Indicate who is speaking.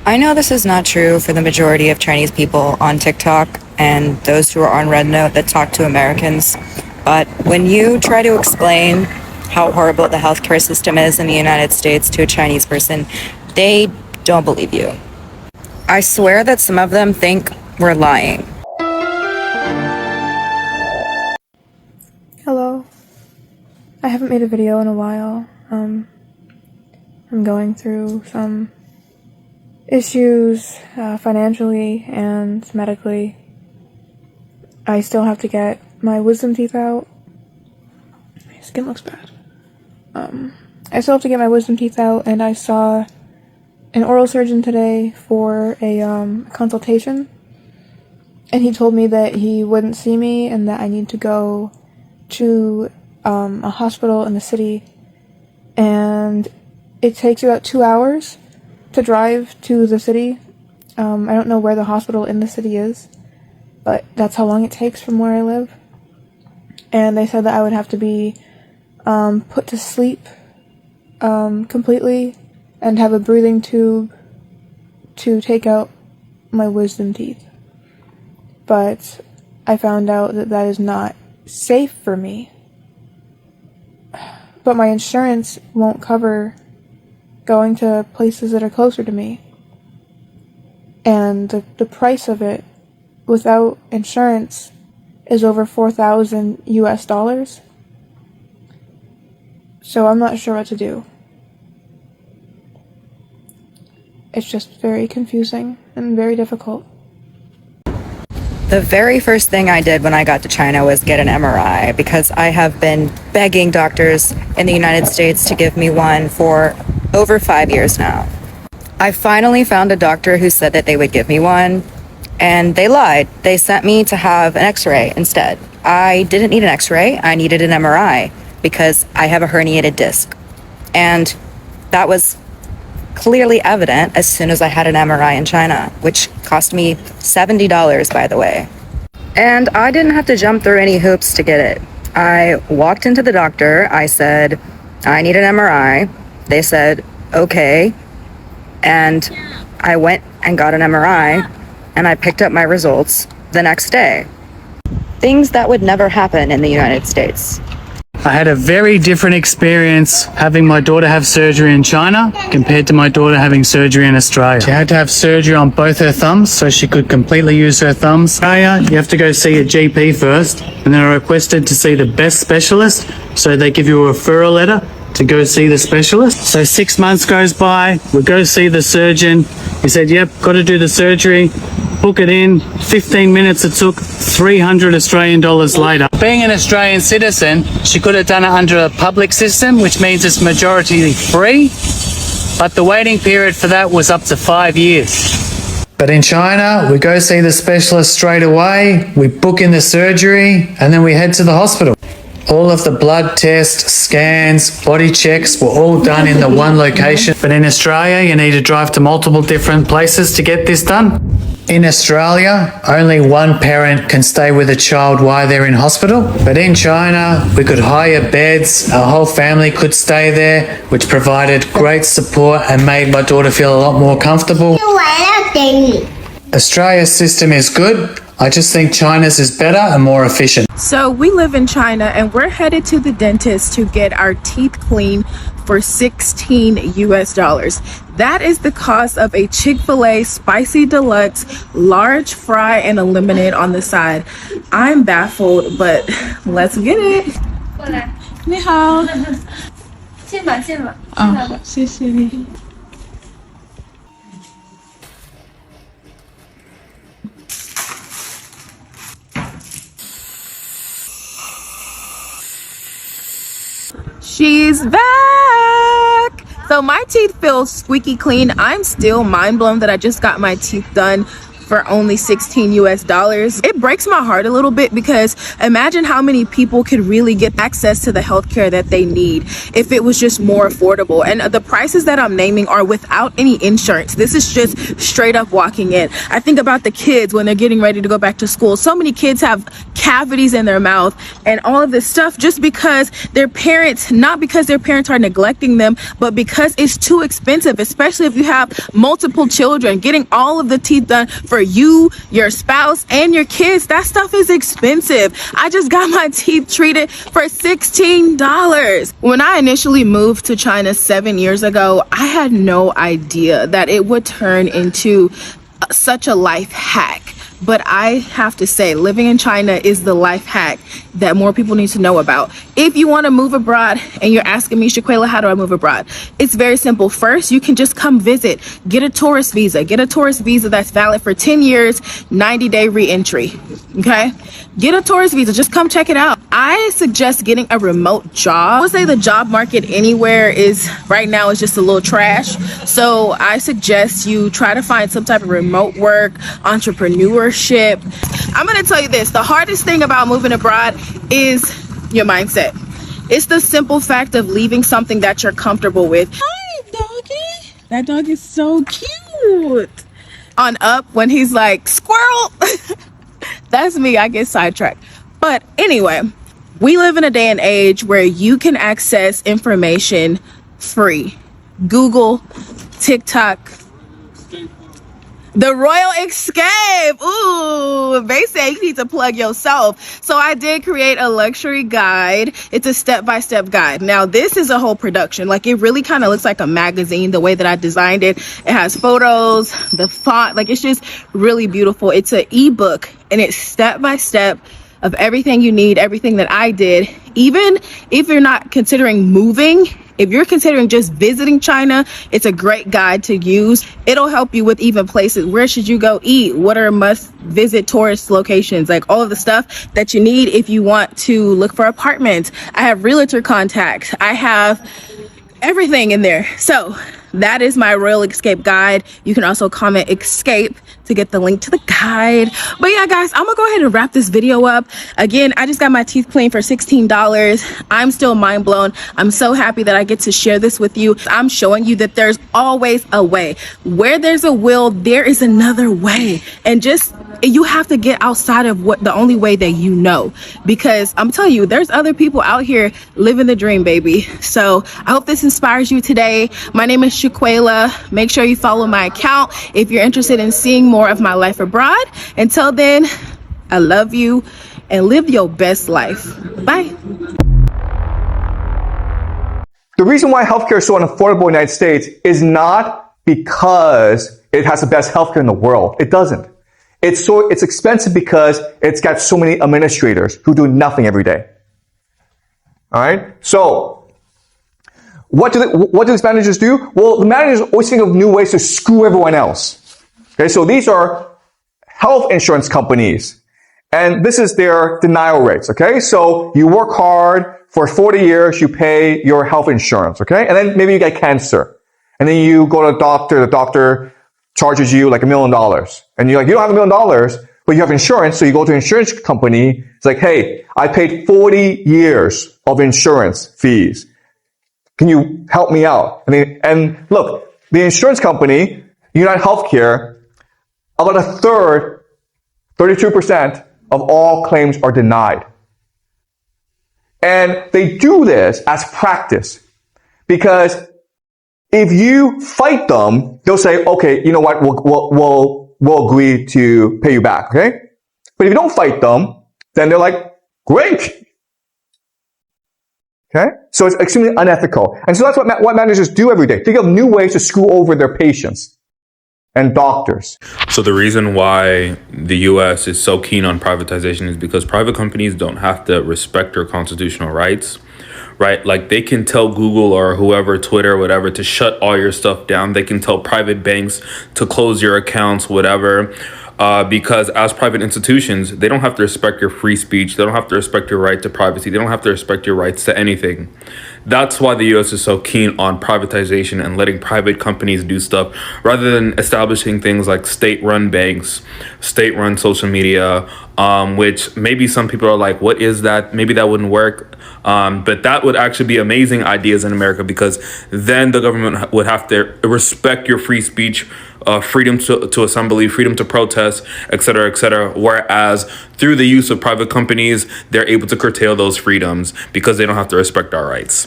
Speaker 1: I know this is not true for the majority of Chinese people on TikTok and those who are on Rednote that talk to Americans, but when you try to explain how horrible the healthcare system is in the United States to a Chinese person, they don't believe you. I swear that some of them think we're lying.
Speaker 2: Hello. I haven't made a video in a while. I'm going through some issues financially and medically. I still have to get my wisdom teeth out. My skin looks bad. I still have to get my wisdom teeth out, and I saw an oral surgeon today for a consultation, and he told me that he wouldn't see me and that I need to go to a hospital in the city, and it takes about 2 hours to drive to the city. I don't know where the hospital in the city is, but that's how long it takes from where I live. And they said that I would have to be put to sleep completely and have a breathing tube to take out my wisdom teeth. But I found out that that is not safe for me. But my insurance won't cover going to places that are closer to me. And the price of it without insurance is over $4,000 US. So I'm not sure what to do. It's just very confusing and very difficult.
Speaker 1: The very first thing I did when I got to China was get an MRI because I have been begging doctors in the United States to give me one for over 5 years now. I finally found a doctor who said that they would give me one, and they lied. They sent me to have an x-ray instead. I didn't need an x-ray, I needed an MRI because I have a herniated disc. And that was clearly evident as soon as I had an MRI in China, which cost me $70, by the way. And I didn't have to jump through any hoops to get it. I walked into the doctor, I said, I need an MRI. They said, okay. And I went and got an MRI, and I picked up my results the next day. Things that would never happen in the United States.
Speaker 3: I had a very different experience having my daughter have surgery in China compared to my daughter having surgery in Australia. She had to have surgery on both her thumbs so she could completely use her thumbs. Australia, you have to go see a GP first, and then I requested to see the best specialist, so they give you a referral letter to go see the specialist. So 6 months goes by, we go see the surgeon. He said, yep, got to do the surgery. Book it in, 15 minutes it took, 300 Australian dollars later. Being an Australian citizen, she could have done it under a public system, which means it's majority free, but the waiting period for that was up to 5 years. But in China, we go see the specialist straight away, we book in the surgery, and then we head to the hospital. All of the blood tests, scans, body checks were all done in the one location. But in Australia, you need to drive to multiple different places to get this done. In Australia, only one parent can stay with a child while they're in hospital. But in China, we could hire beds, our whole family could stay there, which provided great support and made my daughter feel a lot more comfortable. Australia's system is good. I just think China's is better and more efficient.
Speaker 4: So we live in China and we're headed to the dentist to get our teeth cleaned for $16 US. That is the cost of a Chick-fil-A spicy deluxe, large fry and a lemonade on the side. I'm baffled, but let's get it. 你好。进吧，进吧。啊，谢谢你。She's back! So my teeth feel squeaky clean. I'm still mind blown that I just got my teeth done for only 16 US dollars. It breaks my heart a little bit because imagine how many people could really get access to the healthcare that they need if it was just more affordable. And the prices that I'm naming are without any insurance. This is just straight up walking in. I think about the kids when they're getting ready to go back to school. So many kids have cavities in their mouth and all of this stuff just because their parents, not because their parents are neglecting them, but because it's too expensive, especially if you have multiple children. Getting all of the teeth done for you, your spouse, and your kids, that stuff is expensive. I just got my teeth treated for $16. When I initially moved to China 7 years ago, I had no idea that it would turn into such a life hack. But I have to say, living in China is the life hack that more people need to know about. If you want to move abroad and you're asking me, Shaquela, how do I move abroad? It's very simple. First, you can just come visit, get a tourist visa, that's valid for 10 years, 90-day re-entry. Okay? Get a tourist visa, just come check it out. I suggest getting a remote job. I would say the job market anywhere is right now is just a little trash. So I suggest you try to find some type of remote work, entrepreneurship. I'm going to tell you this, the hardest thing about moving abroad is your mindset. It's the simple fact of leaving something that you're comfortable with. Hi, doggy. That dog is so cute. On Up, when he's like, squirrel. That's me, I get sidetracked. But anyway, we live in a day and age where you can access information free. Google, TikTok, the Royal Escape. Ooh, they say you need to plug yourself. So I did create a luxury guide. It's a step-by-step guide. Now, this is a whole production. Like, it really kind of looks like a magazine, the way that I designed it. It has photos, the font, like, it's just really beautiful. It's an ebook, and it's step-by-step of everything you need, everything that I did. Even if you're not considering moving, if you're considering just visiting China, it's a great guide to use. It'll help you with even places. Where should you go eat? What are must visit tourist locations? Like all of the stuff that you need if you want to look for apartments. I have realtor contacts. I have everything in there. So that is my Royal Escape guide. You can also comment escape to get the link to the guide. But yeah, guys, I'm gonna go ahead and wrap this video up. Again, I just got my teeth cleaned for $16. I'm still mind blown. I'm so happy that I get to share this with you. I'm showing you that there's always a way. Where there's a will, there is another way. And just, you have to get outside of what the only way that you know, because I'm telling you, there's other people out here living the dream, baby. So I hope this inspires you today. My name is Shaquela. Make sure you follow my account if you're interested in seeing more of my life abroad. Until then, I love you and live your best life. Bye.
Speaker 5: The reason why healthcare is so unaffordable in the United States is not because it has the best healthcare in the world. It doesn't. It's expensive because it's got so many administrators who do nothing every day. All right. So what do these managers do? Well, the managers always think of new ways to screw everyone else. Okay. So these are health insurance companies, and this is their denial rates. Okay. So you work hard for 40 years, you pay your health insurance. Okay. And then maybe you get cancer, and then you go to the doctor charges you like $1 million. And you're like, you don't have $1 million, but you have insurance. So you go to an insurance company. It's like, hey, I paid 40 years of insurance fees. Can you help me out? And look, the insurance company, United Healthcare, about a third, 32% of all claims are denied. And they do this as practice because if you fight them, they'll say, okay, you know what, we'll agree to pay you back, okay? But if you don't fight them, then they're like, great. Okay? So it's extremely unethical. And so that's what managers do every day. Think of new ways to screw over their patients and doctors.
Speaker 6: So the reason why the US is so keen on privatization is because private companies don't have to respect their constitutional rights. Right? Like they can tell Google or whoever, Twitter, whatever, to shut all your stuff down. They can tell private banks to close your accounts, whatever. because as private institutions, they don't have to respect your free speech. They don't have to respect your right to privacy. They don't have to respect your rights to anything. That's why the US is so keen on privatization and letting private companies do stuff rather than establishing things like state-run banks, state-run social media, which maybe some people are like, what is that? Maybe that wouldn't work. But that would actually be amazing ideas in America, because then the government would have to respect your free speech, freedom to assembly, freedom to protest, et cetera, et cetera. Whereas through the use of private companies, they're able to curtail those freedoms because they don't have to respect our rights.